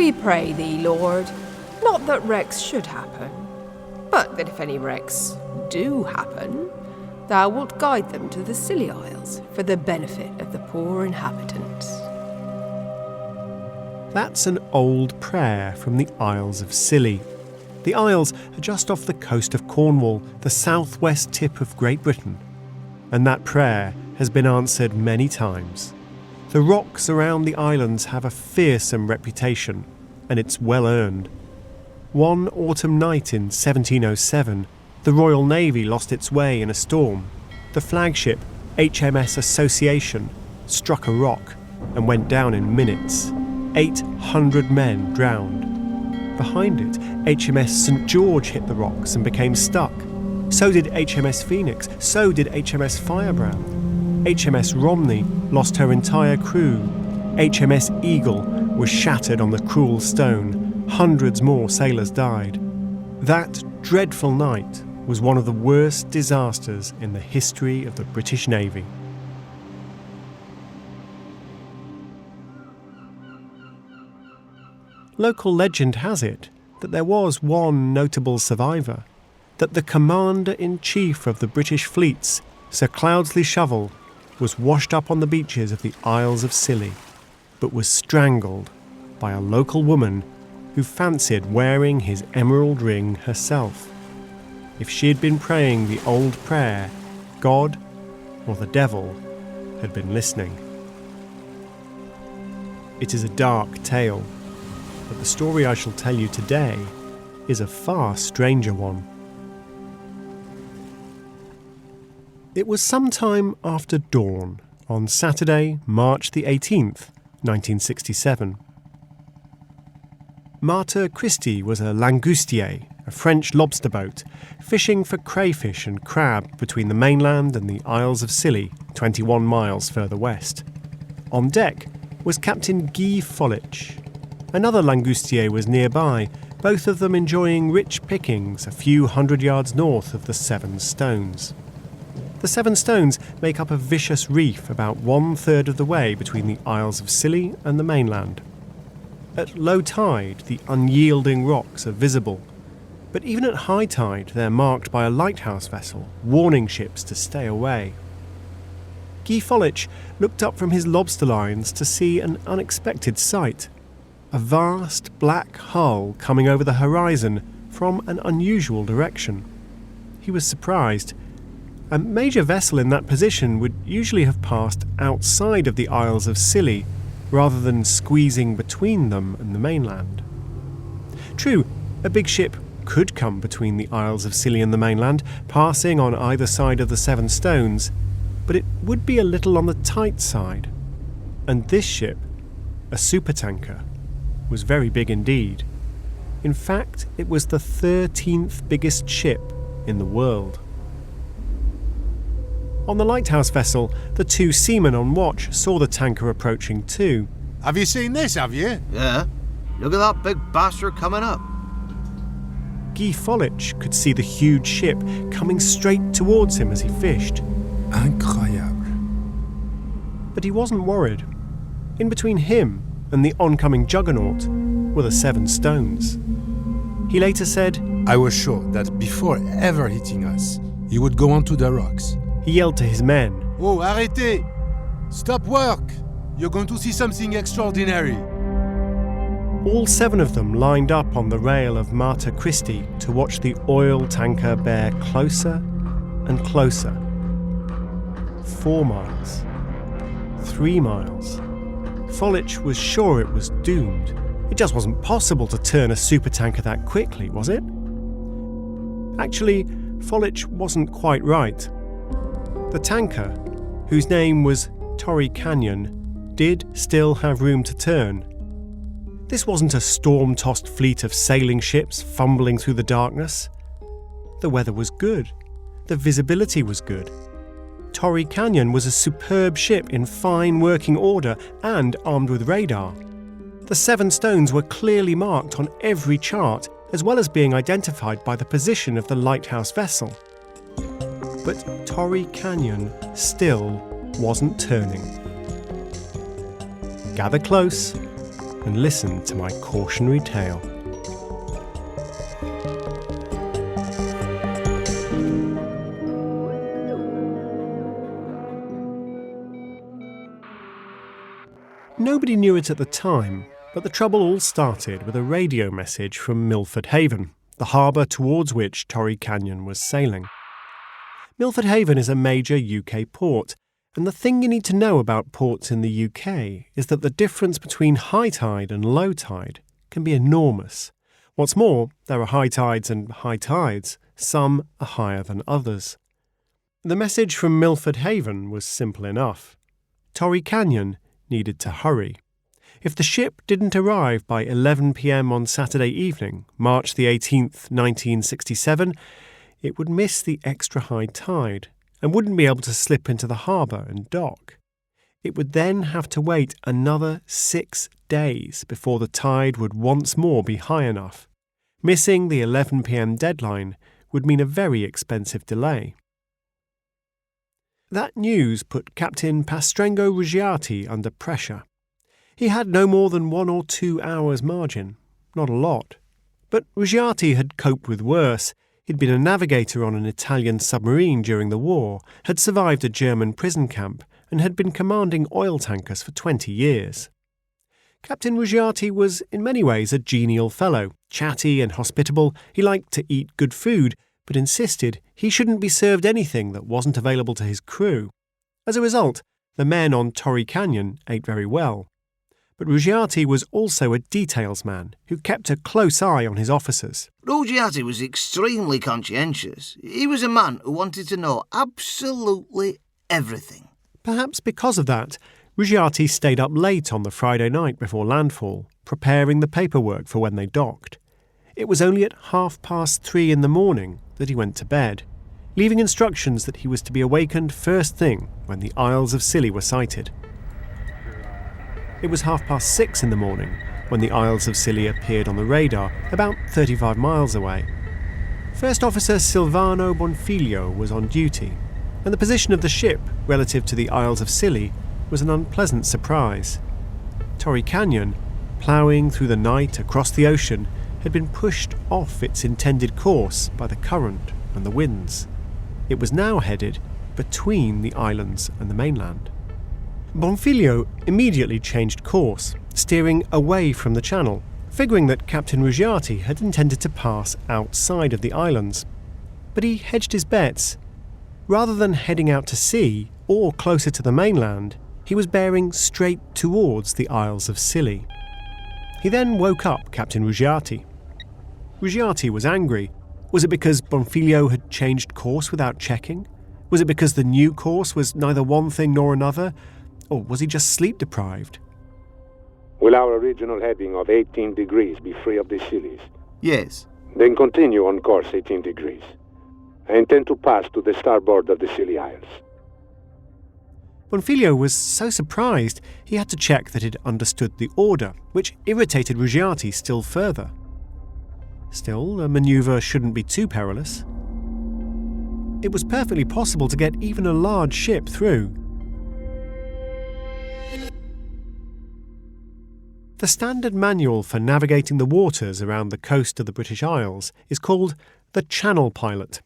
We pray thee, Lord, not that wrecks should happen, but that if any wrecks do happen, thou wilt guide them to the Scilly Isles for the benefit of the poor inhabitants. That's an old prayer from the Isles of Scilly. The Isles are just off the coast of Cornwall, the southwest tip of Great Britain. And that prayer has been answered many times. The rocks around the islands have a fearsome reputation, and it's well earned. One autumn night in 1707, the Royal Navy lost its way in a storm. The flagship HMS Association struck a rock and went down in minutes. 800 men drowned. Behind it, HMS St George hit the rocks and became stuck. So did HMS Phoenix. So did HMS Firebrand. HMS Romney lost her entire crew. HMS Eagle was shattered on the cruel stone. Hundreds more sailors died. That dreadful night was one of the worst disasters in the history of the British Navy. Local legend has it that there was one notable survivor, that the Commander-in-Chief of the British fleets, Sir Cloudesley Shovel, was washed up on the beaches of the Isles of Scilly, but was strangled by a local woman who fancied wearing his emerald ring herself. If she had been praying the old prayer, God or the devil had been listening. It is a dark tale, but the story I shall tell you today is a far stranger one. It was sometime after dawn on Saturday, March the 18th, 1967. Mater Christi was a langoustier, a French lobster boat, fishing for crayfish and crab between the mainland and the Isles of Scilly, 21 miles further west. On deck was Captain Guy Folich. Another langoustier was nearby, both of them enjoying rich pickings a few hundred yards north of the Seven Stones. The Seven Stones make up a vicious reef about 1/3 of the way between the Isles of Scilly and the mainland. At low tide, the unyielding rocks are visible, but even at high tide they're marked by a lighthouse vessel, warning ships to stay away. Guy Folich looked up from his lobster lines to see an unexpected sight. A vast black hull coming over the horizon from an unusual direction. He was surprised. A major vessel in that position would usually have passed outside of the Isles of Scilly, rather than squeezing between them and the mainland. True, a big ship could come between the Isles of Scilly and the mainland, passing on either side of the Seven Stones, but it would be a little on the tight side. And this ship, a supertanker, was very big indeed. In fact, it was the 13th biggest ship in the world. On the lighthouse vessel, the two seamen on watch saw the tanker approaching too. Have you seen this, have you? Yeah. Look at that big bastard coming up. Guy Folich could see the huge ship coming straight towards him as he fished. Incroyable. But he wasn't worried. In between him and the oncoming juggernaut were the Seven Stones. He later said, I was sure that before ever hitting us, he would go onto the rocks. He yelled to his men, Oh, arrêtez! Stop work! You're going to see something extraordinary. All 7 of them lined up on the rail of Mater Christi to watch the oil tanker bear closer and closer. 4 miles. 3 miles. Folich was sure it was doomed. It just wasn't possible to turn a supertanker that quickly, was it? Actually, Folich wasn't quite right. The tanker, whose name was Torrey Canyon, did still have room to turn. This wasn't a storm-tossed fleet of sailing ships fumbling through the darkness. The weather was good. The visibility was good. Torrey Canyon was a superb ship in fine working order and armed with radar. The Seven Stones were clearly marked on every chart, as well as being identified by the position of the lighthouse vessel. But Torrey Canyon still wasn't turning. Gather close, and listen to my cautionary tale. Nobody knew it at the time, but the trouble all started with a radio message from Milford Haven, the harbour towards which Torrey Canyon was sailing. Milford Haven is a major UK port, and the thing you need to know about ports in the UK is that the difference between high tide and low tide can be enormous. What's more, there are high tides and high tides. Some are higher than others. The message from Milford Haven was simple enough. Torrey Canyon needed to hurry. If the ship didn't arrive by 11 p.m. on Saturday evening, March the 18th, 1967, it would miss the extra high tide and wouldn't be able to slip into the harbour and dock. It would then have to wait another 6 days before the tide would once more be high enough. Missing the 11 p.m. deadline would mean a very expensive delay. That news put Captain Pastrengo Ruggiati under pressure. He had no more than 1 or 2 hours margin, not a lot. But Ruggiati had coped with worse. He'd been a navigator on an Italian submarine during the war, had survived a German prison camp, and had been commanding oil tankers for 20 years. Captain Ruggiati was in many ways a genial fellow, chatty and hospitable. He liked to eat good food, but insisted he shouldn't be served anything that wasn't available to his crew. As a result, the men on Torrey Canyon ate very well. But Ruggiati was also a details man who kept a close eye on his officers. Ruggiati was extremely conscientious. He was a man who wanted to know absolutely everything. Perhaps because of that, Ruggiati stayed up late on the Friday night before landfall, preparing the paperwork for when they docked. It was only at 3:30 in the morning that he went to bed, leaving instructions that he was to be awakened first thing when the Isles of Scilly were sighted. It was 6:30 in the morning when the Isles of Scilly appeared on the radar, about 35 miles away. First Officer Silvano Bonfiglio was on duty, and the position of the ship relative to the Isles of Scilly was an unpleasant surprise. Torrey Canyon, ploughing through the night across the ocean, had been pushed off its intended course by the current and the winds. It was now headed between the islands and the mainland. Bonfiglio immediately changed course, steering away from the channel, figuring that Captain Ruggiati had intended to pass outside of the islands. But he hedged his bets. Rather than heading out to sea or closer to the mainland, he was bearing straight towards the Isles of Scilly. He then woke up Captain Ruggiati. Ruggiati was angry. Was it because Bonfiglio had changed course without checking? Was it because the new course was neither one thing nor another? Or was he just sleep-deprived? Will our original heading of 18 degrees be free of the Scillies? Yes. Then continue on course 18 degrees. I intend to pass to the starboard of the Scilly Isles. Bonfiglio was so surprised he had to check that he'd understood the order, which irritated Ruggiati still further. Still, a manoeuvre shouldn't be too perilous. It was perfectly possible to get even a large ship through. The standard manual for navigating the waters around the coast of the British Isles is called the Channel Pilot.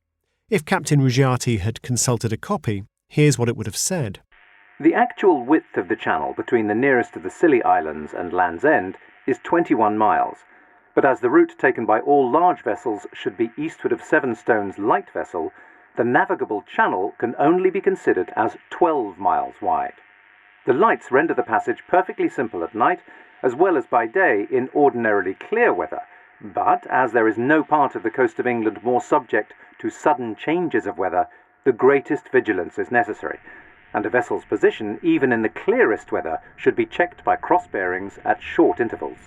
If Captain Ruggiati had consulted a copy, here's what it would have said. The actual width of the channel between the nearest of the Scilly Islands and Land's End is 21 miles, but as the route taken by all large vessels should be eastward of Sevenstone's light vessel, the navigable channel can only be considered as 12 miles wide. The lights render the passage perfectly simple at night, as well as by day in ordinarily clear weather, but as there is no part of the coast of England more subject to sudden changes of weather, the greatest vigilance is necessary, and a vessel's position, even in the clearest weather, should be checked by cross-bearings at short intervals.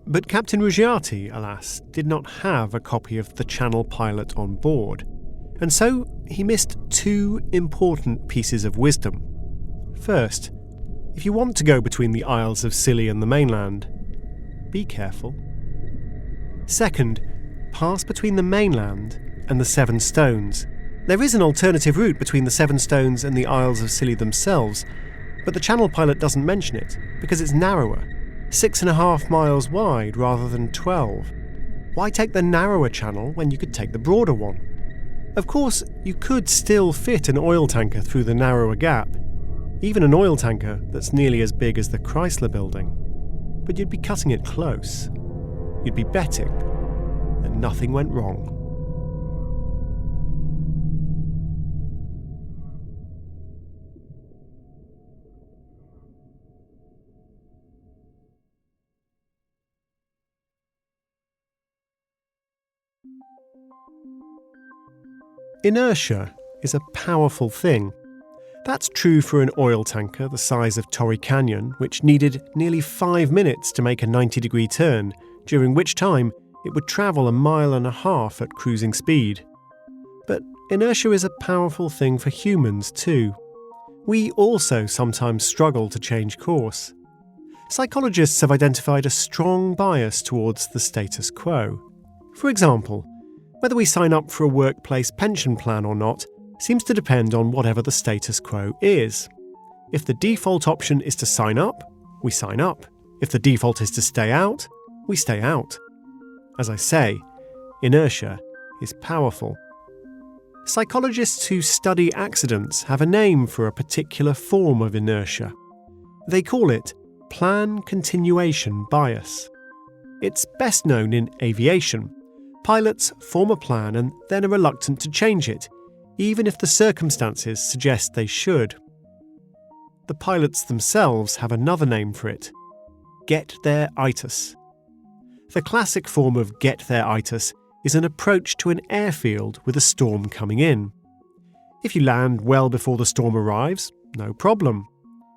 But Captain Ruggiati, alas, did not have a copy of the Channel Pilot on board, and so he missed 2 important pieces of wisdom. First, if you want to go between the Isles of Scilly and the mainland, be careful. Second, pass between the mainland and the Seven Stones. There is an alternative route between the Seven Stones and the Isles of Scilly themselves, but the Channel Pilot doesn't mention it because it's narrower. 6.5 miles wide rather than 12? Why take the narrower channel when you could take the broader one? Of course, you could still fit an oil tanker through the narrower gap, even an oil tanker that's nearly as big as the Chrysler Building. But you'd be cutting it close. You'd be betting that nothing went wrong. Inertia is a powerful thing. That's true for an oil tanker the size of Torrey Canyon, which needed nearly 5 minutes to make a 90-degree turn, during which time it would travel 1.5 miles at cruising speed. But inertia is a powerful thing for humans too. We also sometimes struggle to change course. Psychologists have identified a strong bias towards the status quo. For example, whether we sign up for a workplace pension plan or not seems to depend on whatever the status quo is. If the default option is to sign up, we sign up. If the default is to stay out, we stay out. As I say, inertia is powerful. Psychologists who study accidents have a name for a particular form of inertia. They call it plan continuation bias. It's best known in aviation. Pilots form a plan and then are reluctant to change it, even if the circumstances suggest they should. The pilots themselves have another name for it: get-there-itis. The classic form of get-there-itis is an approach to an airfield with a storm coming in. If you land well before the storm arrives, no problem.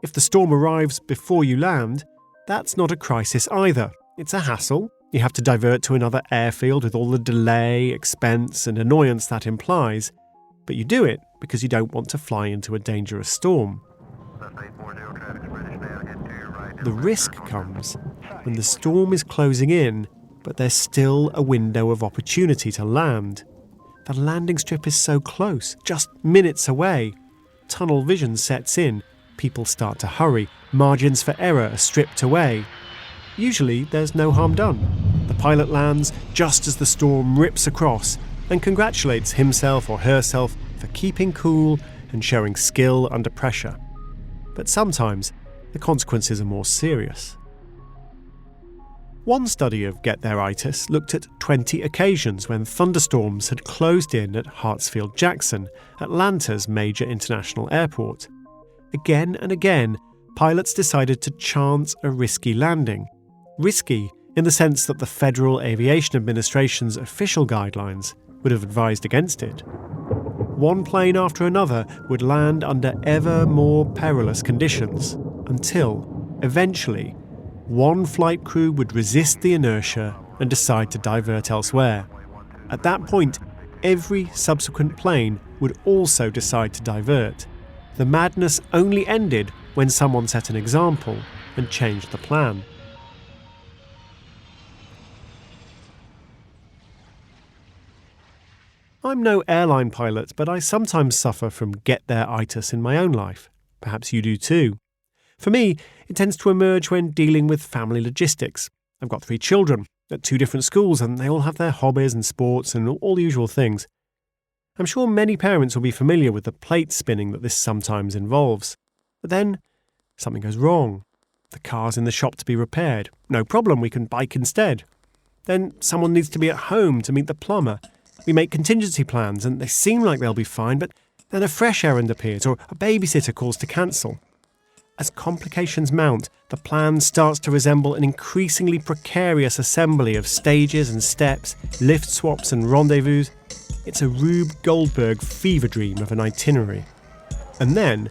If the storm arrives before you land, that's not a crisis either. It's a hassle. You have to divert to another airfield with all the delay, expense and annoyance that implies, but you do it because you don't want to fly into a dangerous storm. The risk comes when the storm is closing in, but there's still a window of opportunity to land. The landing strip is so close, just minutes away. Tunnel vision sets in, people start to hurry, margins for error are stripped away. Usually there's no harm done. The pilot lands just as the storm rips across and congratulates himself or herself for keeping cool and showing skill under pressure. But sometimes the consequences are more serious. One study of get-there-itis looked at 20 occasions when thunderstorms had closed in at Hartsfield-Jackson, Atlanta's major international airport. Again and again, pilots decided to chance a risky landing. Risky in the sense that the Federal Aviation Administration's official guidelines would have advised against it. One plane after another would land under ever more perilous conditions, until, eventually, one flight crew would resist the inertia and decide to divert elsewhere. At that point, every subsequent plane would also decide to divert. The madness only ended when someone set an example and changed the plan. I'm no airline pilot, but I sometimes suffer from get-there-itis in my own life. Perhaps you do too. For me, it tends to emerge when dealing with family logistics. I've got 3 children at 2 different schools, and they all have their hobbies and sports and all the usual things. I'm sure many parents will be familiar with the plate spinning that this sometimes involves. But then, something goes wrong. The car's in the shop to be repaired. No problem, we can bike instead. Then someone needs to be at home to meet the plumber. We make contingency plans and they seem like they'll be fine, but then a fresh errand appears or a babysitter calls to cancel. As complications mount, the plan starts to resemble an increasingly precarious assembly of stages and steps, lift swaps and rendezvous. It's a Rube Goldberg fever dream of an itinerary. And then,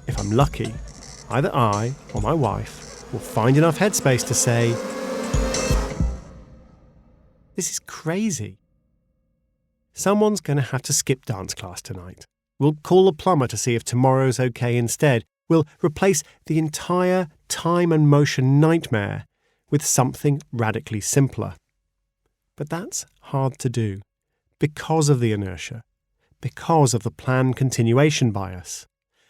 if I'm lucky, either I or my wife will find enough headspace to say, "This is crazy. Someone's going to have to skip dance class tonight. We'll call the plumber to see if tomorrow's okay instead. We'll replace the entire time and motion nightmare with something radically simpler." But that's hard to do because of the inertia, because of the plan continuation bias.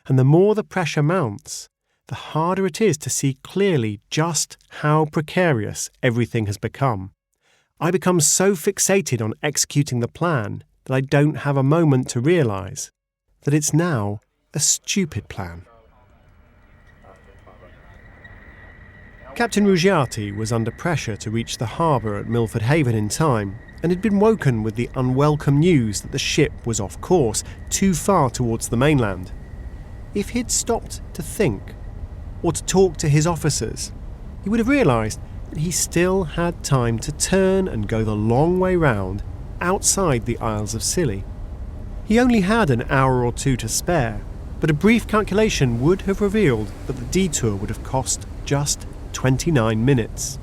And the more the pressure mounts, the harder it is to see clearly just how precarious everything has become. I become so fixated on executing the plan that I don't have a moment to realise that it's now a stupid plan. Captain Ruggiati was under pressure to reach the harbour at Milford Haven in time, and had been woken with the unwelcome news that the ship was off course, too far towards the mainland. If he'd stopped to think, or to talk to his officers, he would have realised that he still had time to turn and go the long way round outside the Isles of Scilly. He only had an hour or two to spare, but a brief calculation would have revealed that the detour would have cost just 29 minutes.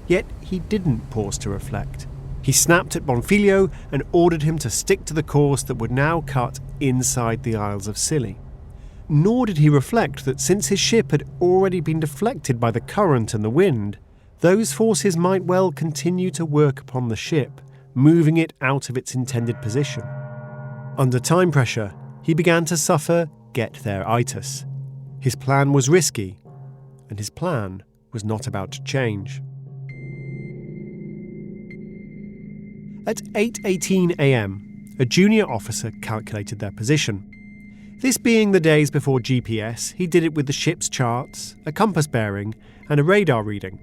Yet he didn't pause to reflect. He snapped at Bonfiglio and ordered him to stick to the course that would now cut inside the Isles of Scilly. Nor did he reflect that since his ship had already been deflected by the current and the wind, those forces might well continue to work upon the ship, moving it out of its intended position. Under time pressure, he began to suffer get-there-itis. His plan was risky, and his plan was not about to change. At 8:18 a.m, a junior officer calculated their position. This being the days before GPS, he did it with the ship's charts, a compass bearing, and a radar reading.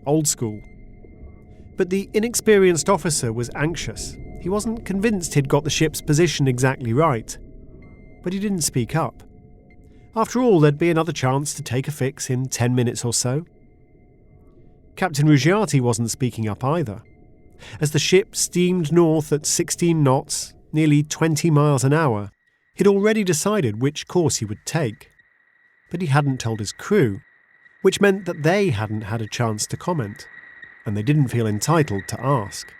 Old school. But the inexperienced officer was anxious. He wasn't convinced he'd got the ship's position exactly right. But he didn't speak up. After all, there'd be another chance to take a fix in 10 minutes or so. Captain Ruggiati wasn't speaking up either. As the ship steamed north at 16 knots, nearly 20 miles an hour, he'd already decided which course he would take. But he hadn't told his crew, which meant that they hadn't had a chance to comment, and they didn't feel entitled to ask.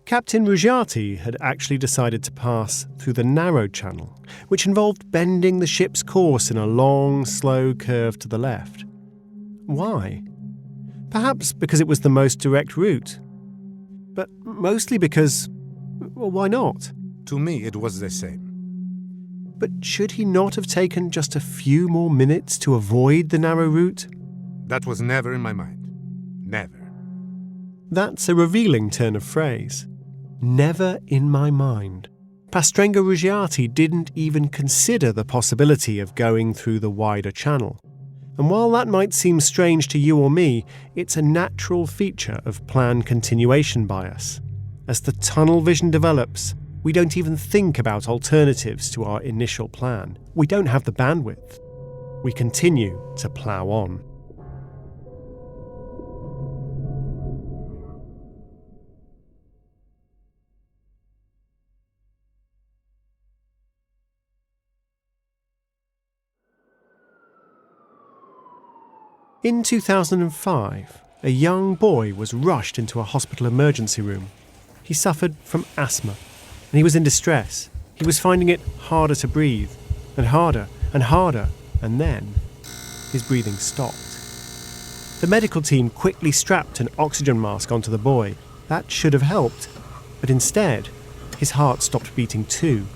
Captain Ruggiati had actually decided to pass through the narrow channel, which involved bending the ship's course in a long, slow curve to the left. Why? Perhaps because it was the most direct route. But mostly because, well, why not? To me, it was the same. But should he not have taken just a few more minutes to avoid the narrow route? That was never in my mind. Never. That's a revealing turn of phrase. Never in my mind. Pastrengo Ruggiati didn't even consider the possibility of going through the wider channel. And while that might seem strange to you or me, it's a natural feature of plan continuation bias. As the tunnel vision develops, we don't even think about alternatives to our initial plan. We don't have the bandwidth. We continue to plough on. In 2005, a young boy was rushed into a hospital emergency room. He suffered from asthma, and he was in distress. He was finding it harder to breathe, and harder, and then his breathing stopped. The medical team quickly strapped an oxygen mask onto the boy. That should have helped, but instead, his heart stopped beating too.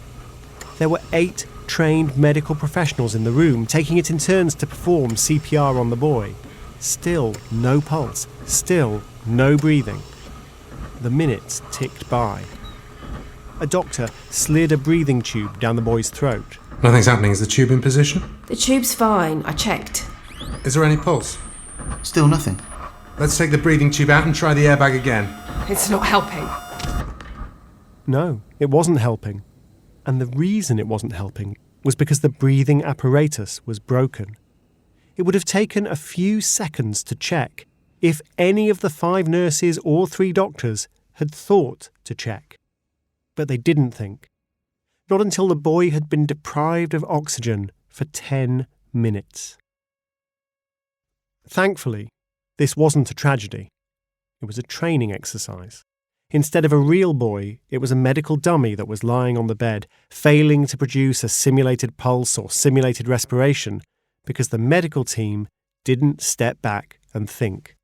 There were 8 trained medical professionals in the room, taking it in turns to perform CPR on the boy. Still no pulse, still no breathing. The minutes ticked by. A doctor slid a breathing tube down the boy's throat. Nothing's happening. Is the tube in position? The tube's fine. I checked. Is there any pulse? Still nothing. Let's take the breathing tube out and try the airbag again. It's not helping. No, it wasn't helping. And the reason it wasn't helping was because the breathing apparatus was broken. It would have taken a few seconds to check if any of the 5 nurses or 3 doctors had thought to check. But they didn't think. Not until the boy had been deprived of oxygen for 10 minutes. Thankfully, this wasn't a tragedy. It was a training exercise. Instead of a real boy, it was a medical dummy that was lying on the bed, failing to produce a simulated pulse or simulated respiration because the medical team didn't step back and think.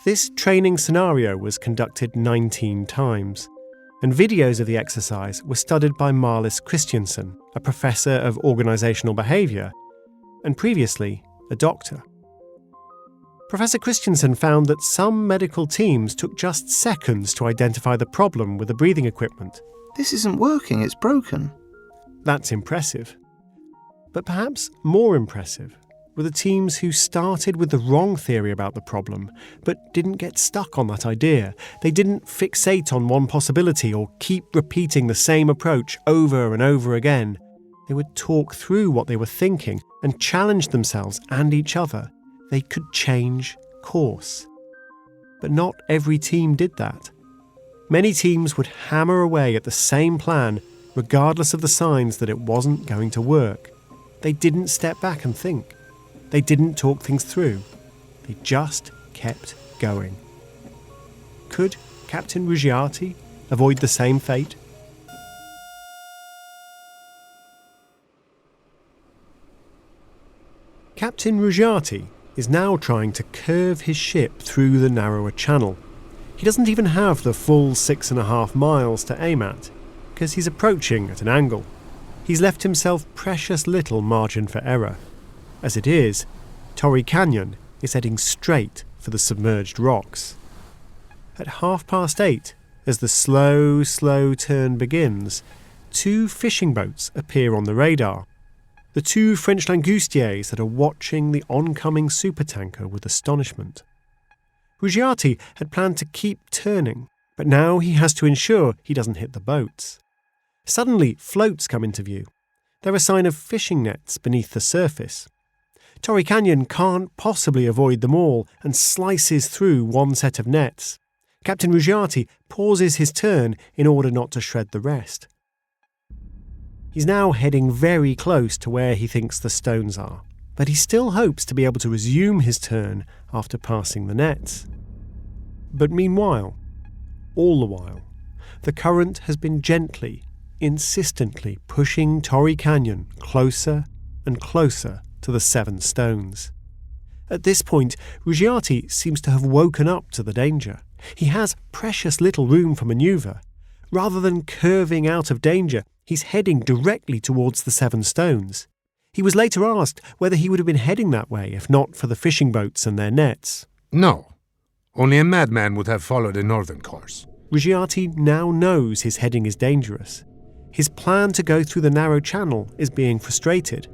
This training scenario was conducted 19 times, and videos of the exercise were studied by Marlis Christiansen, a professor of organisational behaviour, and previously a doctor. Professor Christiansen found that some medical teams took just seconds to identify the problem with the breathing equipment. This isn't working, it's broken. That's impressive. But perhaps more impressive were the teams who started with the wrong theory about the problem, but didn't get stuck on that idea. They didn't fixate on one possibility or keep repeating the same approach over and over again. They would talk through what they were thinking and challenge themselves and each other. They could change course. But not every team did that. Many teams would hammer away at the same plan, regardless of the signs that it wasn't going to work. They didn't step back and think. They didn't talk things through. They just kept going. Could Captain Ruggiati avoid the same fate? Captain Ruggiati is now trying to curve his ship through the narrower channel. He doesn't even have the full 6.5 miles to aim at, because he's approaching at an angle. He's left himself precious little margin for error. As it is, Torrey Canyon is heading straight for the submerged rocks. At 8:30, as the slow turn begins, 2 fishing boats appear on the radar. The 2 French langoustiers that are watching the oncoming supertanker with astonishment. Ruggiati had planned to keep turning, but now he has to ensure he doesn't hit the boats. Suddenly, floats come into view. They're a sign of fishing nets beneath the surface. Torrey Canyon can't possibly avoid them all and slices through one set of nets. Captain Ruggiati pauses his turn in order not to shred the rest. He's now heading very close to where he thinks the stones are, but he still hopes to be able to resume his turn after passing the nets. But meanwhile, all the while, the current has been gently, insistently pushing Torrey Canyon closer and closer to the 7 stones. At this point, Ruggiati seems to have woken up to the danger. He has precious little room for manoeuvre. Rather than curving out of danger, he's heading directly towards the 7 stones. He was later asked whether he would have been heading that way if not for the fishing boats and their nets. No. Only a madman would have followed a northern course. Ruggiati now knows his heading is dangerous. His plan to go through the narrow channel is being frustrated.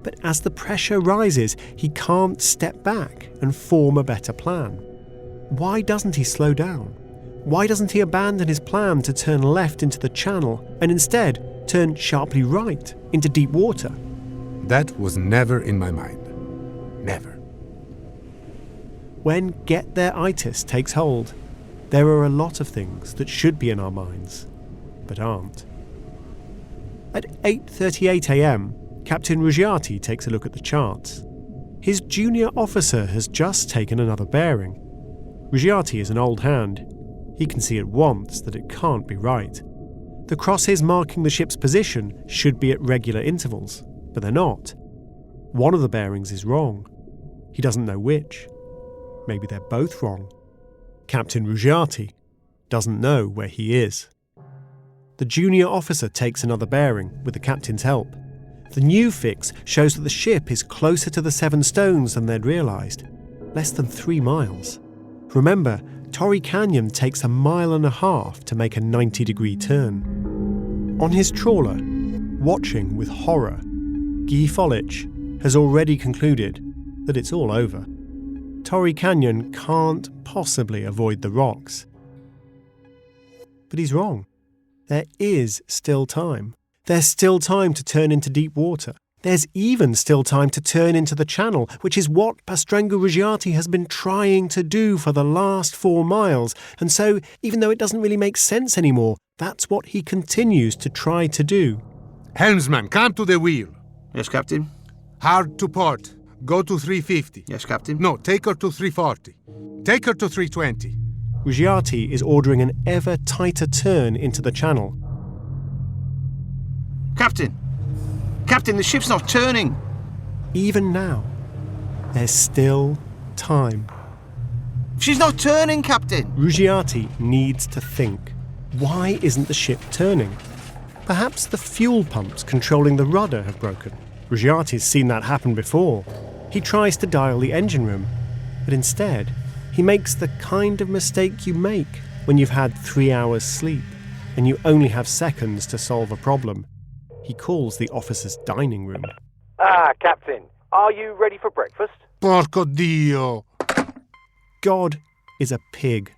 But as the pressure rises, he can't step back and form a better plan. Why doesn't he slow down? Why doesn't he abandon his plan to turn left into the channel and instead turn sharply right into deep water? That was never in my mind. Never. When get there-itis takes hold, there are a lot of things that should be in our minds, but aren't. At 8:38 a.m, Captain Ruggiati takes a look at the charts. His junior officer has just taken another bearing. Ruggiati is an old hand. He can see at once that it can't be right. The crosses marking the ship's position should be at regular intervals, but they're not. One of the bearings is wrong. He doesn't know which. Maybe they're both wrong. Captain Ruggiati doesn't know where he is. The junior officer takes another bearing with the captain's help. The new fix shows that the ship is closer to the 7 stones than they'd realised. Less than 3 miles. Remember, Torrey Canyon takes 1.5 miles to make a 90-degree turn. On his trawler, watching with horror, Guy Follich has already concluded that it's all over. Torrey Canyon can't possibly avoid the rocks. But he's wrong. There is still time. There's still time to turn into deep water. There's even still time to turn into the channel, which is what Pastrengo Ruggiati has been trying to do for the last 4 miles. And so, even though it doesn't really make sense anymore, that's what he continues to try to do. Helmsman, come to the wheel. Yes, Captain. Hard to port. Go to 350. Yes, Captain. No, take her to 340. Take her to 320. Ruggiati is ordering an ever tighter turn into the channel. Captain! Captain, the ship's not turning! Even now, there's still time. She's not turning, Captain! Ruggiati needs to think. Why isn't the ship turning? Perhaps the fuel pumps controlling the rudder have broken. Ruggiati's seen that happen before. He tries to dial the engine room, but instead, he makes the kind of mistake you make when you've had 3 hours sleep and you only have seconds to solve a problem. He calls the officer's dining room. Ah, Captain, are you ready for breakfast? Porco Dio! God is a pig.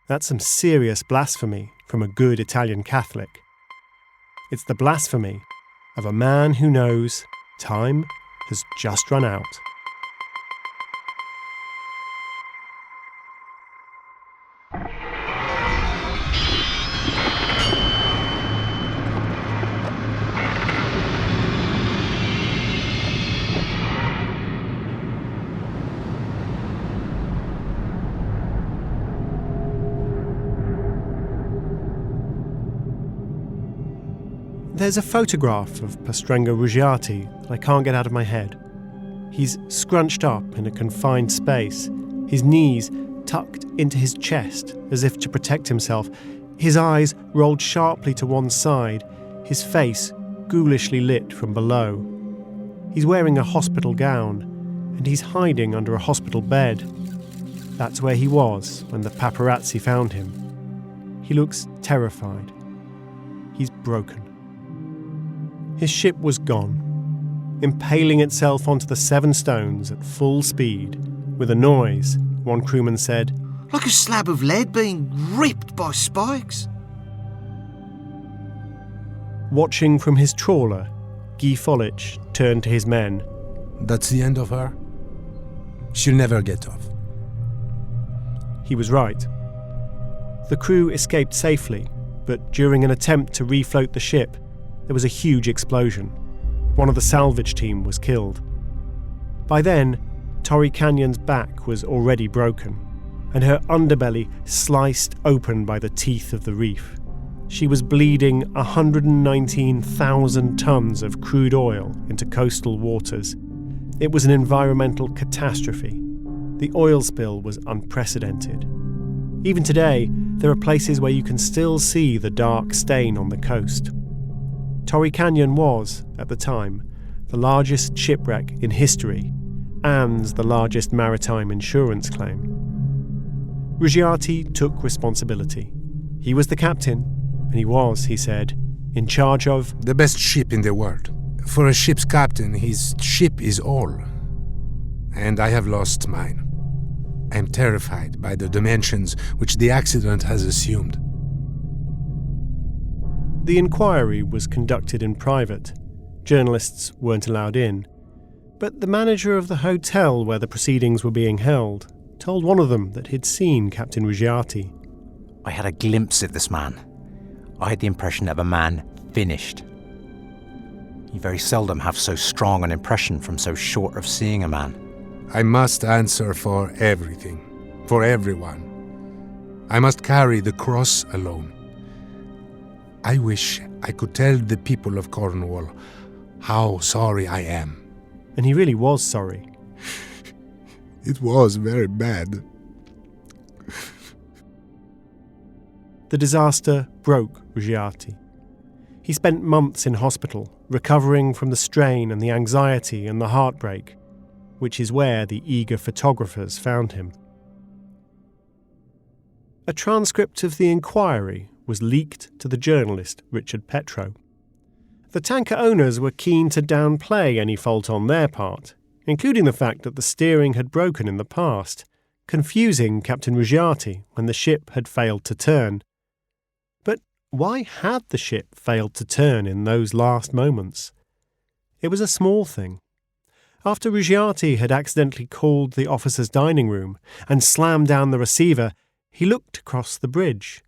That's some serious blasphemy from a good Italian Catholic. It's the blasphemy of a man who knows time has just run out. There's a photograph of Pastrengo Ruggiati that I can't get out of my head. He's scrunched up in a confined space, his knees tucked into his chest as if to protect himself, his eyes rolled sharply to one side, his face ghoulishly lit from below. He's wearing a hospital gown, and he's hiding under a hospital bed. That's where he was when the paparazzi found him. He looks terrified. He's broken. His ship was gone, impaling itself onto the 7 stones at full speed. With a noise, one crewman said, Like a slab of lead being ripped by spikes. Watching from his trawler, Guy Folich turned to his men. That's the end of her? She'll never get off. He was right. The crew escaped safely, but during an attempt to refloat the ship, there was a huge explosion. One of the salvage team was killed. By then, Torrey Canyon's back was already broken, and her underbelly sliced open by the teeth of the reef. She was bleeding 119,000 tons of crude oil into coastal waters. It was an environmental catastrophe. The oil spill was unprecedented. Even today, there are places where you can still see the dark stain on the coast. Torrey Canyon was, at the time, the largest shipwreck in history and the largest maritime insurance claim. Ruggiati took responsibility. He was the captain, and he was, he said, in charge of the best ship in the world. For a ship's captain, his ship is all. And I have lost mine. I am terrified by the dimensions which the accident has assumed. The inquiry was conducted in private. Journalists weren't allowed in. But the manager of the hotel where the proceedings were being held told one of them that he'd seen Captain Ruggiati. I had a glimpse of this man. I had the impression of a man finished. You very seldom have so strong an impression from so short of seeing a man. I must answer for everything, for everyone. I must carry the cross alone. I wish I could tell the people of Cornwall how sorry I am. And he really was sorry. It was very bad. The disaster broke Ruggiati. He spent months in hospital, recovering from the strain and the anxiety and the heartbreak, which is where the eager photographers found him. A transcript of the inquiry was leaked to the journalist Richard Petro. The tanker owners were keen to downplay any fault on their part, including the fact that the steering had broken in the past, confusing Captain Ruggiati when the ship had failed to turn. But why had the ship failed to turn in those last moments? It was a small thing. After Ruggiati had accidentally called the officer's dining room and slammed down the receiver, he looked across the bridge.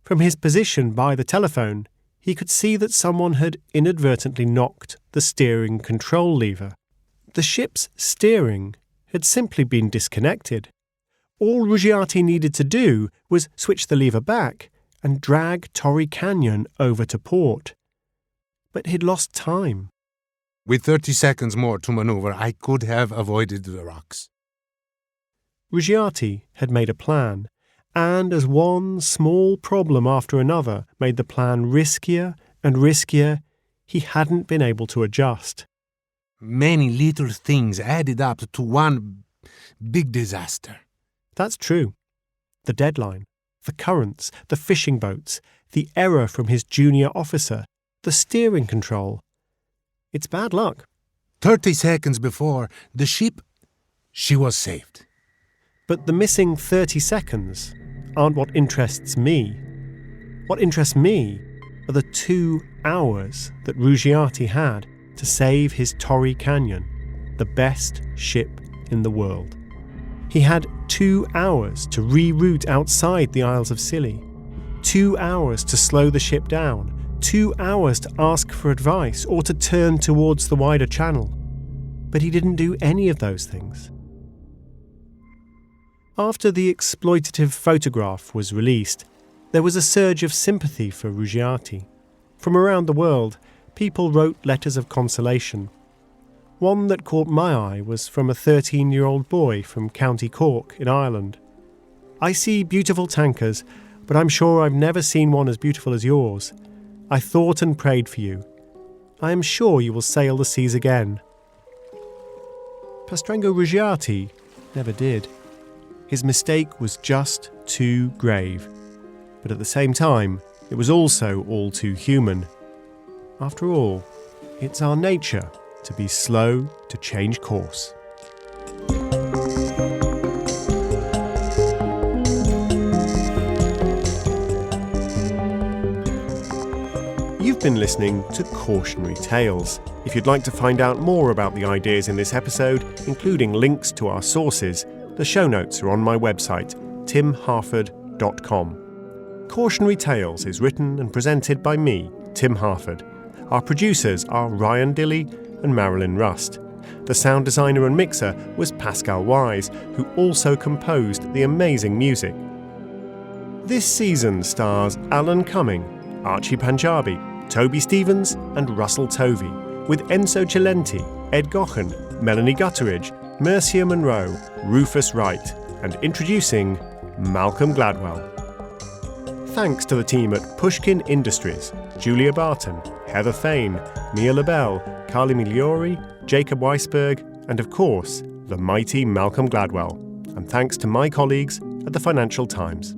From his position by the telephone, he could see that someone had inadvertently knocked the steering control lever. The ship's steering had simply been disconnected. All Ruggiati needed to do was switch the lever back and drag Torrey Canyon over to port. But he'd lost time. With 30 seconds more to maneuver, I could have avoided the rocks. Ruggiati had made a plan, And as one small problem after another made the plan riskier and riskier, he hadn't been able to adjust. Many little things added up to one big disaster. That's true. The deadline, the currents, the fishing boats, the error from his junior officer, the steering control. It's bad luck. 30 seconds before, the ship, she was saved. But the missing 30 seconds aren't what interests me. What interests me are the 2 hours that Ruggiati had to save his Torrey Canyon, the best ship in the world. He had 2 hours to reroute outside the Isles of Scilly, 2 hours to slow the ship down, 2 hours to ask for advice or to turn towards the wider channel. But he didn't do any of those things. After the exploitative photograph was released, there was a surge of sympathy for Ruggiati. From around the world, people wrote letters of consolation. One that caught my eye was from a 13-year-old boy from County Cork in Ireland. "I see beautiful tankers, but I'm sure I've never seen one as beautiful as yours. I thought and prayed for you. I am sure you will sail the seas again." Pastrengo Ruggiati never did. His mistake was just too grave. But at the same time, it was also all too human. After all, it's our nature to be slow to change course. You've been listening to Cautionary Tales. If you'd like to find out more about the ideas in this episode, including links to our sources, the show notes are on my website, timharford.com. Cautionary Tales is written and presented by me, Tim Harford. Our producers are Ryan Dilley and Marilyn Rust. The sound designer and mixer was Pascal Wise, who also composed the amazing music. This season stars Alan Cumming, Archie Panjabi, Toby Stevens and Russell Tovey, with Enzo Cilenti, Ed Gochen, Melanie Gutteridge, Mercia Monroe, Rufus Wright, and introducing Malcolm Gladwell. Thanks to the team at Pushkin Industries, Julia Barton, Heather Fain, Mia LaBelle, Carly Migliori, Jacob Weisberg, and of course, the mighty Malcolm Gladwell. And thanks to my colleagues at the Financial Times.